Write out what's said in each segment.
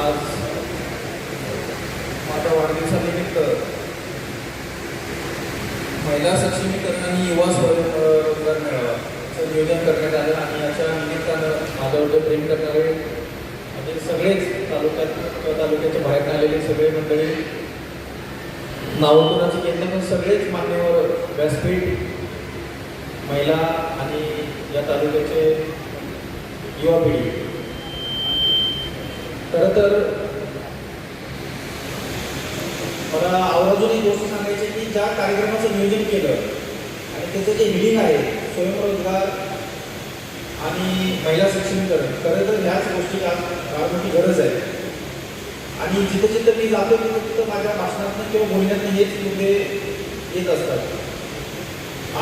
आज माझ्या वाढदिवसानिमित्त महिला सक्षमीकरण आणि युवा स्वयंरोजगार मेळावाचं नियोजन करण्यात आलं आणि याच्या निमित्तानं माझ्यावर प्रेम करणारे म्हणजे सगळेच तालुक्याच्या बाहेर आलेले सगळे मंडळी नावपुराचे केंद्र पण सगळेच मान्यवर व्यासपीठ महिला आणि या तालुक्याचे युवा पिढी खरं तर मला आवर्जून एक गोष्ट सांगायची की ज्या कार्यक्रमाचं नियोजन केलं आणि त्याचं जे हिडिंग आहे स्वयंरोजगार आणि महिला सक्षमीकरण खरं तर ह्याच गोष्टी आज फार मोठी गरज आहे आणि जिथं जिथं मी जातो तिथं माझ्या भाषणातनं किंवा बोलण्यातनं हेच मुद्दे येत असतात.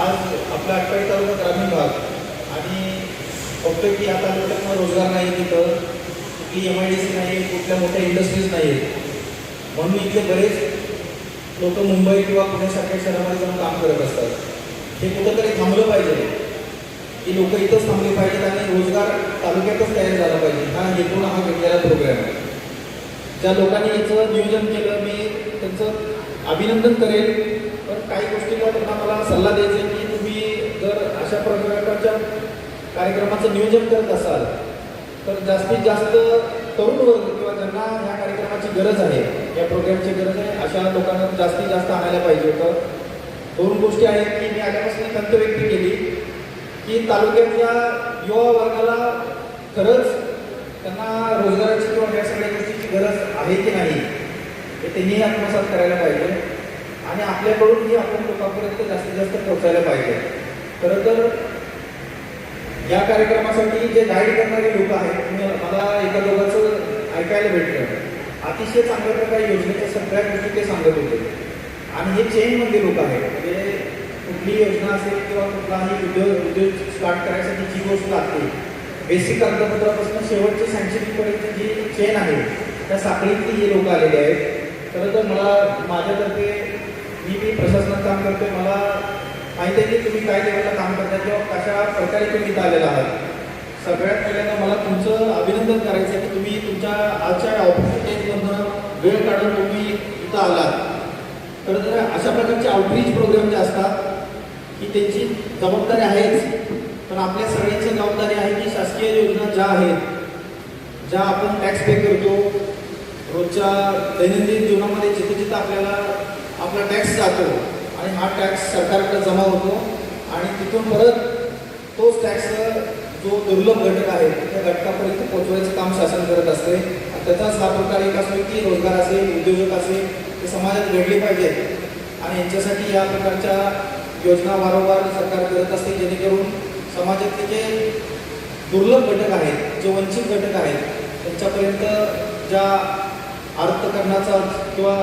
आज आपला अट्टाळी तालुका ग्रामीण भाग आणि बघतोय की या तालुक्यात रोजगार नाही, तिथं कुठली MIDC नाही, कुठल्या मोठ्या इंडस्ट्रीज नाही आहेत, म्हणून इथले बरेच लोक मुंबई किंवा पुण्यासारख्या शहरामध्ये जाऊन काम करत असतात. हे कुठंतरी थांबलं पाहिजे, की लोक इथंच थांबले पाहिजेत आणि रोजगार तालुक्यातच तयार झाला पाहिजे. हा हेतून हा घेतलेला प्रोग्राम आहे. ज्या लोकांनी याचं नियोजन केलं मी त्यांचं अभिनंदन करेन, पण काही गोष्टींवर त्यांना मला सल्ला द्यायचा आहे की तुम्ही जर अशा प्रकारच्या कार्यक्रमाचं नियोजन करत असाल तर जास्तीत जास्त तरुण वर्ग किंवा ज्यांना ह्या कार्यक्रमाची गरज आहे, या प्रोग्रामची गरज आहे, अशा लोकांना जास्तीत जास्त आणायला पाहिजे होतं. दोन गोष्टी आहेत की मी आल्यापासून खंत व्यक्त केली की तालुक्यातल्या युवा वर्गाला खरंच त्यांना रोजगाराची किंवा या सगळ्या गोष्टीची गरज आहे की नाही हे त्यांनी आत्मसात करायला पाहिजे आणि आपल्याकडूनही आपण लोकांपर्यंत जास्तीत जास्त पोहोचायला पाहिजे. खरं तर या कार्यक्रमासाठी जे गाईड करणारे लोक आहेत, मला एका दोघांचं ऐकायला भेटलं, अतिशय चांगल्या प्रकारे योजनेच्या सगळ्या गोष्टी ते सांगत होते आणि हे चेनमध्ये लोक आहेत. म्हणजे कुठली योजना असेल किंवा कुठलाही उद्योग स्टार्ट करायसाठी जी गोष्ट लागते, बेसिक कागदपत्रापासून शेवटची सँक्शनिंगपर्यंत जी चेन आहे त्या साखळीतली हे लोक आलेले आहेत. खरं तर मला माझ्यातर्फे मी प्रशासनात काम करतोय, मला माहिती आहे की तुम्ही काय लेवलला काम करता किंवा कशा प्रकारे तुम्ही इथं आलेला आहात. सगळ्यात पहिल्यांदा मला तुमचं अभिनंदन करायचं आहे की तुम्ही तुमच्या आजच्या ऑपॉर्च्युनिटीजमधनं वेळ काढून तुम्ही इथं आलात. खरं तर अशा प्रकारचे आउटरीच प्रोग्राम जे असतात की त्यांची जबाबदारी आहेच, पण आपल्या सगळ्यांची जबाबदारी आहे की शासकीय योजना ज्या आहेत, ज्या आपण टॅक्स पे करतो रोजच्या दैनंदिन जीवनामध्ये, जिथं जिथं आपल्याला आपला टॅक्स जातो आणि हा टॅक्स सरकारकडे जमा होतो आणि तिथून परत तोच टॅक्स जो दुर्लभ घटक आहे त्या घटकापर्यंत पोहोचवायचं काम शासन करत असते. त्याचाच हा प्रकार एक असतो की रोजगार असेल, उद्योजक असेल, ते समाजात घडले पाहिजेत आणि यांच्यासाठी या प्रकारच्या योजना वारंवार सरकार करत असते, जेणेकरून समाजातले जे दुर्लभ घटक आहेत, जे वंचित घटक आहेत, त्यांच्यापर्यंत ज्या अर्थकरणाचा किंवा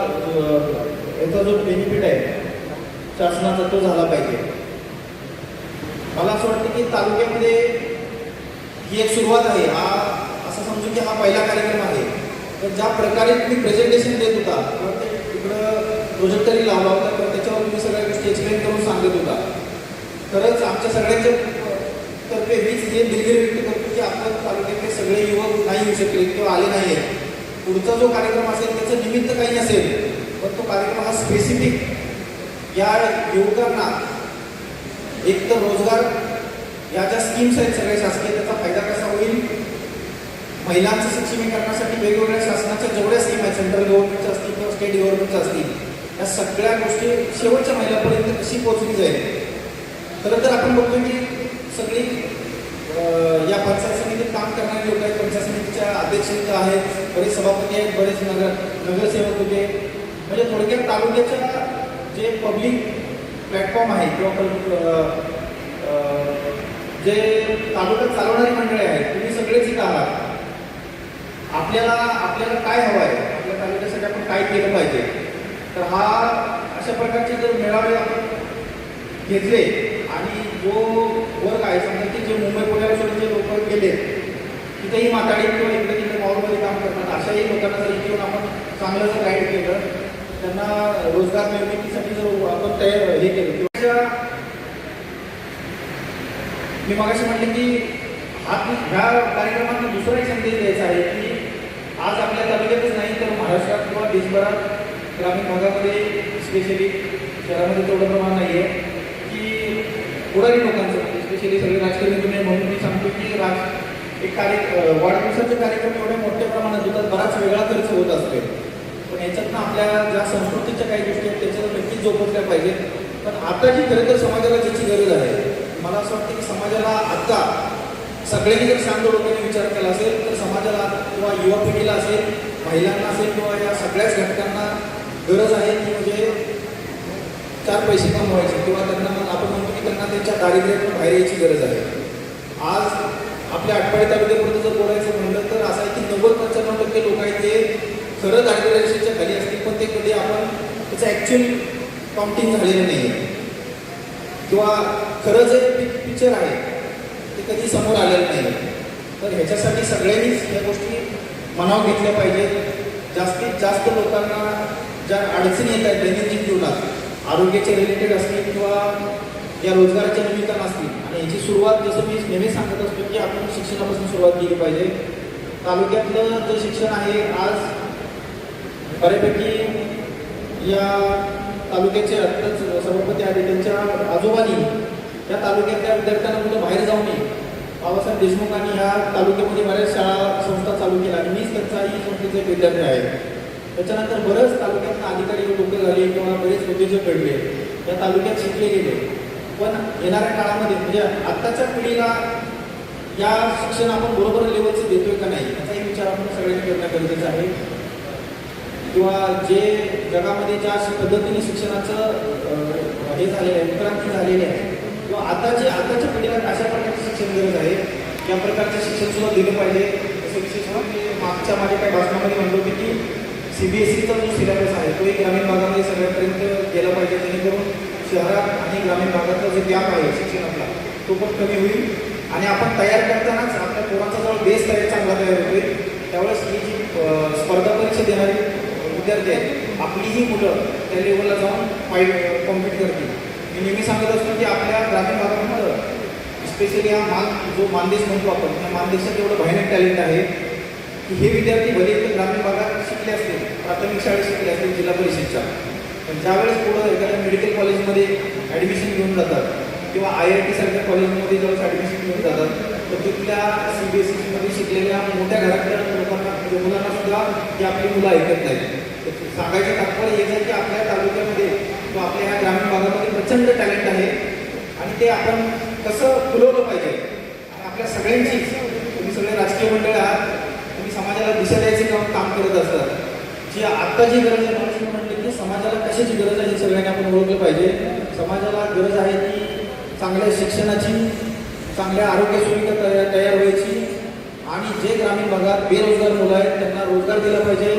याचा जो बेनिफिट आहे शासनाचा तो झाला पाहिजे. मला असं वाटतं की तालुक्यामध्ये ही एक सुरुवात आहे. हा असं समजून की हा पहिला कार्यक्रम आहे, तर ज्या प्रकारे तुम्ही प्रेझेंटेशन देत होता किंवा ते तिकडं प्रोजेक्टरी लावला होता तर त्याच्यावर तुम्ही सगळ्या गोष्टी एक्सप्लेन करून सांगत होता, खरंच आमच्या सगळ्यांच्या तर्फे हीच हे दिलगिरी व्यक्त करतो की आपल्या तालुक्यातले सगळे युवक नाही येऊ शकले किंवा आले नाही आहेत. पुढचा जो कार्यक्रम असेल त्याचं निमित्त काही नसेल, पण तो कार्यक्रम हा स्पेसिफिक या युवकांना एक तर रोजगार, या ज्या स्कीम्स आहेत सगळ्या शासकीय त्याचा फायदा कसा होईल, महिलांचं सक्षमीकरणासाठी वेगवेगळ्या शासनाच्या जेवढ्या स्कीम आहेत, सेंट्रल गव्हर्नमेंटच्या असतील किंवा स्टेट गव्हर्नमेंटच्या असतील, या सगळ्या गोष्टी शेवटच्या महिलांपर्यंत कशी पोहोचली जाईल. खरं तर आपण बघतो की सगळी या पंचायत समितीत काम करणारे लोक आहेत, पंचायत समितीच्या अध्यक्ष आहेत, बरेच सभापती आहेत, बरेच नगरसेवक होते. म्हणजे थोडक्यात तालुक्याच्या जे पब्लिक प्लॅटफॉर्म आहे किंवा जे तालुक्यात चालवणारी मंडळी आहेत, तुम्ही सगळेच इथं आहात. आपल्याला काय हवं आहे, आपल्या तालुक्यासाठी आपण काय केलं पाहिजे, तर हा अशा प्रकारचे जर मेळावे आपण घेतले आणि जो वर्ग आहे समजा की जे मुंबई पुण्यापासून जे लोक गेले तिथेही माताडी किंवा इकडे तिकडे मॉलमध्ये काम करतात, अशाही लोकांना जर घेऊन आपण चांगलं जर गाईड केलं, त्यांना रोजगार निर्मितीसाठी जर आपण तयार हे केलं किंवा मी मगाशी म्हटलं की ह्या कार्यक्रमांना दुसराही संदेश द्यायचा आहे की आज आपल्या तालुक्यात देशभरात ग्रामीण भागामध्ये स्पेशली शहरामध्ये तेवढं प्रमाण नाही आहे की पुढारी लोकांचं म्हणजे स्पेशली सगळे राजकीय नेते म्हणून मी सांगतो की एक वाढदिवसाचे कार्यक्रम एवढ्या मोठ्या प्रमाणात होतात, बराच वेगळा खर्च होत असतो. पण याच्यातनं आपल्या ज्या संस्कृतीच्या काही गोष्टी आहेत त्याच्यावर नक्कीच जोपासल्या पाहिजेत. पण आता जी खरं तर समाजाला ज्याची गरज आहे, मला असं वाटतं की समाजाला आता सगळ्यांनी जर शांत डोक्याने विचार केला असेल तर समाजाला किंवा युवा पिढीला असेल, महिलांना असेल किंवा या सगळ्याच घटकांना गरज आहे की म्हणजे 4 पैसे कमवायचे किंवा त्यांना आपण म्हणतो की त्यांना त्यांच्या दारिद्र्यातून बाहेर यायची गरज आहे. आज आपल्या आटपाडी तालुक्यापुरतं जर बोलायचं म्हणलं तर असं आहे की 90-95% लोक आहेत ते खरं दारिद्र्य रेषेच्या खाली असतील, पण ते कधी आपण त्याचं ॲक्च्युअल काउंटिंग झालेलं नाही आहे किंवा खरं जे पिक्चर आहे ते कधी समोर आलेलं नाही. तर ह्याच्यासाठी सगळ्यांनीच या गोष्टी मनावर घेतल्या पाहिजेत. जास्तीत जास्त लोकांना ज्या अडचणी येत आहेत दैनंदिन जीवनात, आरोग्याचे रिलेटेड असतील किंवा या रोजगाराच्या निमित्तानं असतील, आणि याची सुरुवात जसं मी नेहमी सांगत असतो की आपण शिक्षणापासून सुरुवात केली पाहिजे. तालुक्यातलं जे शिक्षण आहे आज बऱ्यापैकी या तालुक्याचे आत्ताच सभापती आले त्यांच्या आजोबांनी या तालुक्यातल्या विद्यार्थ्यांना कुठं बाहेर जाऊ नये. बाबासाहेब देशमुखांनी ह्या तालुक्यामध्ये बऱ्याच शाळा संस्था चालू केल्या आणि मीच त्यांचाही संस्थेचे एक विद्यार्थी आहे. त्याच्यानंतर बरेच तालुक्यातनं अधिकारी लोक झाले किंवा बरेच उद्योजक घडले, या तालुक्यात शिकले गेले. पण येणाऱ्या काळामध्ये म्हणजे आत्ताच्या पिढीला या शिक्षण आपण बरोबर लेवलचं देतोय का नाही याचाही विचार आपण सगळ्यांनी करणं गरजेचं आहे. किंवा जे जगामध्ये ज्या पद्धतीने शिक्षणाचं हे झालेलं आहे, उत्क्रांती झालेली आहे, किंवा आताच्या पिढीला अशा प्रकारचं शिक्षण गरज आहे, या प्रकारचं शिक्षण सुद्धा दिलं पाहिजे. जसं विशेष मी माझ्या काही भाषणामध्ये म्हणलो होते की CBSEचा जो सिलेबस आहे तोही ग्रामीण भागामध्ये सगळ्यांपर्यंत गेला पाहिजे, जेणेकरून शहरात आणि ग्रामीण भागातला जो गॅप आहे शिक्षणातला तो पण कमी होईल. आणि आपण तयार करतानाच आपल्या पोरांचा जवळ बेस चांगला तयार होईल. त्यावेळेस ही जी स्पर्धा परीक्षा देणारी विद्यार्थी आहेत आपलीही मुलं त्या लेवलला जाऊन कॉम्पिट करतील. मी नेहमी सांगत असतो की आपल्या ग्रामीण भागामध्ये स्पेशली हा जो मानदेश म्हणतो आपण, त्या मानदेशात एवढं भयानक टॅलेंट आहे की हे विद्यार्थी भले इथं ग्रामीण भागात शिकले असतील, प्राथमिक शाळेत शिकले असतील जिल्हा परिषदच्या, पण ज्यावेळेस पुढं एखाद्या मेडिकल कॉलेजमध्ये ॲडमिशन घेऊन जातात किंवा IIT सारख्या कॉलेजमध्ये ज्यावेळेस ॲडमिशन घेऊन जातात तर तिथल्या CBSEमध्ये शिकलेल्या मोठ्या घरातल्या लोकांना मुलांना सुद्धा की आपली मुलं ऐकत नाहीत. सांगायचं तात्पर्य हेच आहे की आपल्या तालुक्यामध्ये किंवा आपल्या ह्या ग्रामीण भागामध्ये प्रचंड टॅलेंट आहे आणि ते आपण कसं फुलवलं पाहिजे. आणि आपल्या सगळ्यांची, तुम्ही सगळे राजकीय मंडळ आहात, तुम्ही समाजाला दिशा द्यायचे काम करत असतात. जी आत्ता जी गरज आहे, मला म्हटलं की समाजाला कशाची गरज आहे हे सगळ्यांनी आपण ओळखलं पाहिजे. समाजाला गरज आहे की चांगल्या शिक्षणाची, चांगल्या आरोग्य सुविधा तयार व्हायची, आणि जे ग्रामीण भागात बेरोजगार मुलं आहेत त्यांना रोजगार दिला पाहिजे,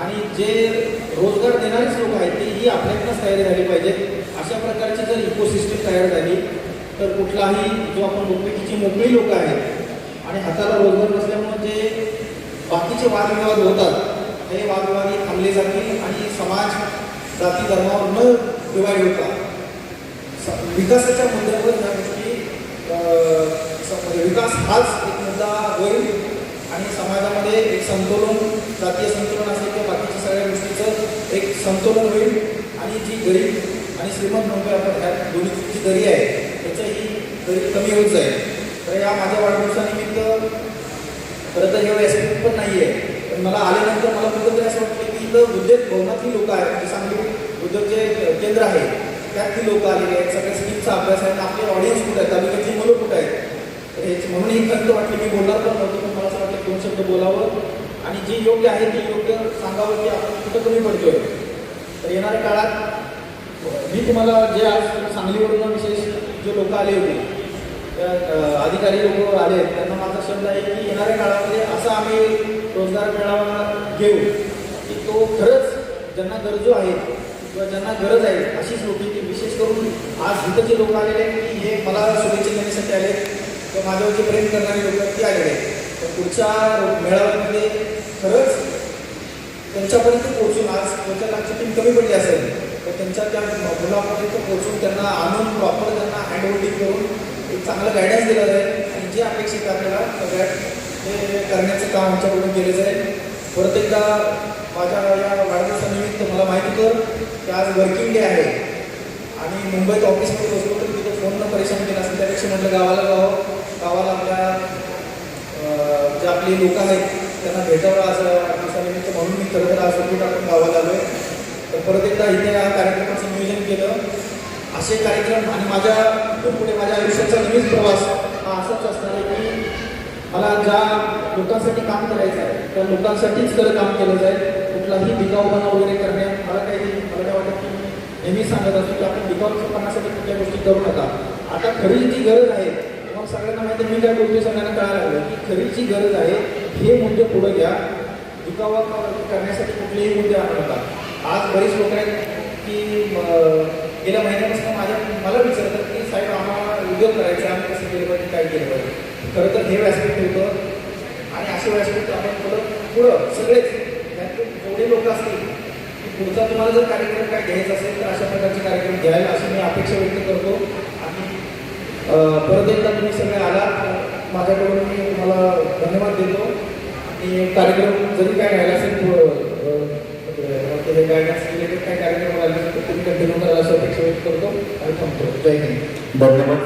आणि जे रोजगार देणारीच लोक आहेत तेही आपल्याकडूनच तयारी झाली पाहिजे. अशा प्रकारची जर इकोसिस्टम तयार झाली तर कुठलाही जो आपण म्हणतो की जी मोकळी लोक आहेत आणि हाताला रोजगार नसल्यामुळे जे बाकीचे वादविवाद होतात हे वादविवाद थांबले जातील आणि समाज जाती धर्मावर न डिवाईड होता विकासाच्या मुद्द्यावर ह्या गोष्टी विकास हाच एक मुद्दा होईल आणि समाजामध्ये एक संतुलन, जातीय संतुलन असेल किंवा बाकीच्या सगळ्या गोष्टीचं एक संतुलन होईल आणि जी गरीब आणि श्रीमंत म्हणतो आपण ह्या दोन्हीची जी दरी आहे त्याच्याही दरी कमी होत जाईल. तर या माझ्या वाढदिवसानिमित्त खरं तर एवढं एस्पेक्ट पण नाही आहे, पण मला आल्यानंतर मला कुठंतरी असं वाटतं की इथं उद्योग भवनातली लोक आहेत, जे सांगली उद्योग जे केंद्र आहे त्यातली लोक आलेली आहेत, सगळ्या स्कीमचा अभ्यास आहे, आपले ऑडियन्स कुठं आहेत, तालुक्यातली मुलं कुठं आहेत. तर ह्याची म्हणून ही खंत वाटली, मी बोलणार पण नव्हतो, पण मला असं वाटलं 2 शब्द बोलावं आणि जे योग्य आहे ते योग्य सांगावं की आपण कुठं कमी पडतोय. तर येणाऱ्या काळात मी तुम्हाला जे आज सांगलीवरून विशेष जे लोक आले होते, अधिकारी लोक आले, त्यांना माझा शब्द आहे की येणाऱ्या काळामध्ये असा आम्ही रोजगार मेळावा घेऊ की तो खरंच ज्यांना गरजू आहेत किंवा ज्यांना गरज आहे अशीच लोक, की विशेष करून आज इथं जे लोक आलेले आहेत की हे मला शुभेच्छा देण्यासाठी आले किंवा माझ्यावर जे प्रेम करणारे लोक आहेत ती आलेले आहेत. तर पुढच्या मेळाव्यामध्ये खरंच त्यांच्यापर्यंत पोहोचून, आज त्यांच्या लक्षात टीम कमी पडली असेल तर त्यांच्या त्या मुलापर्यंत पोहोचून त्यांना आणून प्रॉपर त्यांना हँडहोल्डिंग करून एक चांगलं गायडन्स दिलं जाईल आणि जे अपेक्षित आपल्याला सगळ्यात ते करण्याचं काम आमच्याकडून केलं जाईल. परत एकदा माझ्या या वाढदिवसानिमित्त मला माहिती होतं की आज वर्किंग डे आहे आणि मुंबईत ऑफिसमध्ये बसलो तर तिथं फोननं परेशान केलं असेल, त्यापेक्षा म्हटलं गावाला जावं, गावाला आपल्या जे आपले लोक आहेत त्यांना भेटावं असं वाढदिवसानिमित्त म्हणून मी खरं तर आज सुट्टी टाकून गावाला आलो आहे. तर परत एकदा इथे या कार्यक्रमाचं नियोजन केलं. असे कार्यक्रम आणि माझ्या पुढे माझ्या आयुष्याचा नवीन प्रवास हा असाच असणार आहे की मला ज्या लोकांसाठी काम करायचं आहे त्या लोकांसाठीच खरं काम केलं जाईल. कुठलाही दिखाऊपणा वगैरे करण्यात मला काय वाटत की मी नेहमी सांगत असतो की आपण दिखाऊपणासाठी कुठल्या गोष्टी करू नका. आता खरी जी गरज आहे, मग सगळ्यांना माहिती मी काय बोलतो सगळ्यांना कळायला लागलं की खरी जी गरज आहे हे मुद्दे पुढे घ्या. दिखावा करण्यासाठी कुठलेही मुद्दे आणू नका. आज बरीच लोक आहेत की गेल्या महिन्यापासून मला विचारतात की साहेब आम्हाला उद्योग करायचा, आम्ही कसं केलं पाहिजे, काय केलं पाहिजे. खरं तर हे व्यासपीठ होतं आणि असे व्यासपीठ आपण पुढं सगळेच जेवढे लोक असतील की पुढचा तुम्हाला जर कार्यक्रम काय घ्यायचा असेल तर अशा प्रकारचे कार्यक्रम घ्यायला अशी मी अपेक्षा व्यक्त करतो. आणि परत एकदा तुम्ही सगळे आलात माझ्याकडून मी तुम्हाला धन्यवाद देतो. आणि कार्यक्रम जरी काय राहिला असेल गायडन्स रिलेटेड काय कार्यक्रम राहिले तर तुम्ही कंटिन्यू करायला अशी अपेक्षा व्यक्त करतो आणि थांबतो. जय हिंद. धन्यवाद.